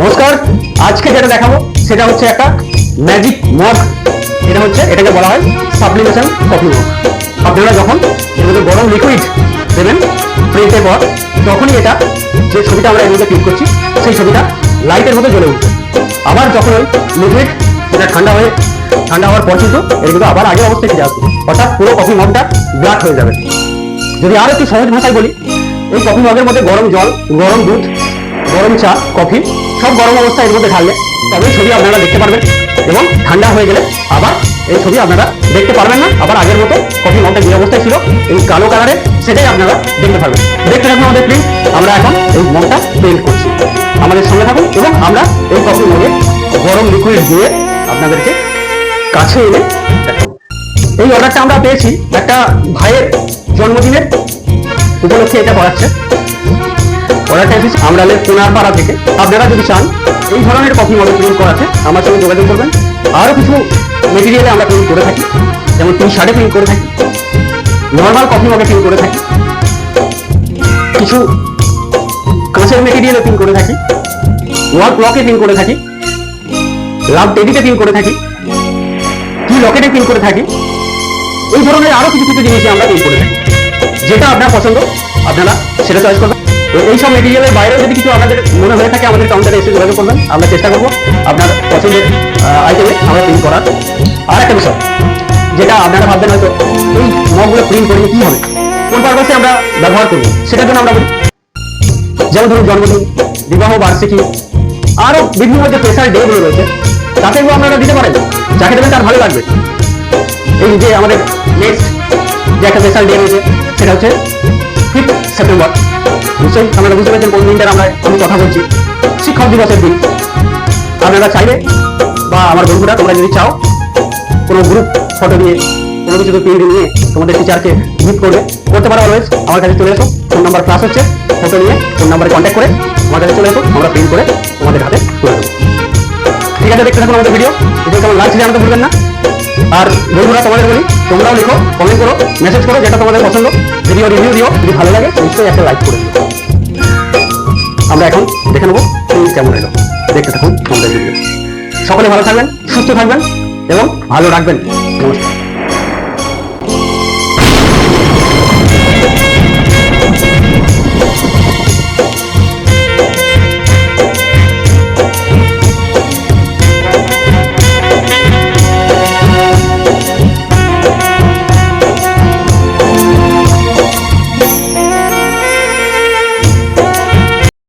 নমস্কার, আজকে যেটা দেখাবো সেটা হচ্ছে একটা ম্যাজিক মগ। এটা হচ্ছে, এটাকে বলা হয় সাবলিমেশন কফি মগ। আপনারা যখন এর মধ্যে গরম লিকুইড দেবেন প্রিন্টের পর, তখনই এটা যে ছবিটা আমরা এর মধ্যে ক্লিক করছি সেই ছবিটা লাইটের মধ্যে জ্বলে উঠবে। আবার যখন ওই লিকুইড এটা ঠান্ডা হওয়ার পর কিন্তু এর কিন্তু আবার আগের অবস্থায় ফিরে আসবে, অর্থাৎ পুরো কফি মগটা ব্ল্যাক হয়ে যাবে। যদি আরো একটু সহজ ভাষায় বলি, এই কফি মগের মধ্যে গরম জল, গরম দুধ, গরম চা, কফি সব গরম অবস্থায় এর মধ্যে ঢাললে তবেই ছবি আপনারা দেখতে পারবেন, এবং ঠান্ডা হয়ে গেলে আবার এই ছবি আপনারা দেখতে পারবেন না। আবার আগের মতো কফি মগটা যে অবস্থায় ছিল এই কালো কালারে, সেটাই আপনারা দেখতে পারবেন। দেখতে থাকুন আমাদের প্রিন্ট। আমরা এখন এই মগটা পেইন্ট করছি, আমাদের সঙ্গে থাকুন এবং আমরা এই কফি মগে গরম লিকুইড দিয়ে আপনাদেরকে কাছে এনে দেখাবো। এই অর্ডারটা আমরা পেয়েছি একটা ভাইয়ের জন্মদিনের উপলক্ষে, এটা করাচ্ছে। অর্ডারটা এসেছে আমরালের কোনারপাড়া থেকে। আপনারা যদি চান এই ধরনের কফি মডেল প্রিন্ট করাতে আমার সঙ্গে যোগাযোগ করবেন। আরও কিছু মেটেরিয়ালে আমরা প্রিন্ট করে থাকি, যেমন টি শার্টে প্রিন্ট করে থাকি, নর্মাল কফি মগে প্রিন্ট করে থাকি, কিছু কাঁচের মেটেরিয়ালে প্রিন্ট করে থাকি, ওয়াল ক্লকে প্রিন্ট করে থাকি, লাভ টেডিতে প্রিন্ট করে থাকি, কি লকেটে প্রিন্ট করে থাকি। এই ধরনের আরো কিছু কিছু জিনিসই আমরা প্রিন্ট করে থাকি। যেটা আপনার পছন্দ আপনারা সেটা চয়েস করবেন। এই সব মেটেরিয়ালের বাইরেও যদি কিছু আপনাদের মনে হয়ে থাকে, আমাদের কাউন্টারে এসে যোগাযোগ করবেন। আমরা চেষ্টা করবো আপনার পছন্দের আইটেমে আমরা প্রিন্ট করার। আর একটা বিষয় যেটা আপনারা ভাববেন, হয়তো এই মগগুলো প্রিন্ট করে কি হবে, কোন পারপাসে আমরা ব্যবহার করবো, সেটার জন্য আমরা বলি, যেমন ধরুন জন্মদিন, বিবাহ বার্ষিকী, আরো বিভিন্ন যে স্পেশাল ডে গুলো রয়েছে তাতে এগুলো আপনারা দিতে পারেন। যাকে দেবেন তার ভালো লাগবে। এই যে আমাদের নেক্সট যে একটা স্পেশাল ডে রয়েছে সেটা হচ্ছে 5 সেপ্টেম্বর। নিশ্চয়ই আপনারা বুঝতে পেরেছেন কোন দিনটার আমি কথা বলছি। শিক্ষক দিবসের দিন। আপনারা চাইলে বা আমার বন্ধুরা তোমরা যদি চাও কোনো গ্রুপ ফটো দিয়ে কোনো কিছু প্রিন্ট নিয়ে তোমাদের টিচারকে গিফট করতে পারো। অলওয়েজ আমার কাছে চলে এসো, ফোন নাম্বার ক্লাস হচ্ছে, ফটো নিয়ে ফোন নাম্বারে কন্ট্যাক্ট করে আমার কাছে চলে এসো, আমরা প্রিন্ট করে তোমাদের হাতে তুলে দেবো। ঠিক আছে, দেখতে থাকুন আমাদের ভিডিও। ভিডিও কেমন লাগছে জানাতে ভুলবেন না। আর বন্ধুরা তোমাদের বলি, তোমরাও লিখো, কমেন্ট করো, মেসেজ করো যেটা তোমাদের পছন্দ। ভিডিও রিভিউ দিও, যদি ভালো লাগে নিশ্চয়ই একটা লাইক করে দিও। আমরা এখন দেখে নেবো প্রিন্ট কেমন এলো। দেখতে থাকুন আমাদের ভিডিও। সকলে ভালো থাকবেন, সুস্থ থাকবেন এবং ভালো রাখবেন। নমস্কার।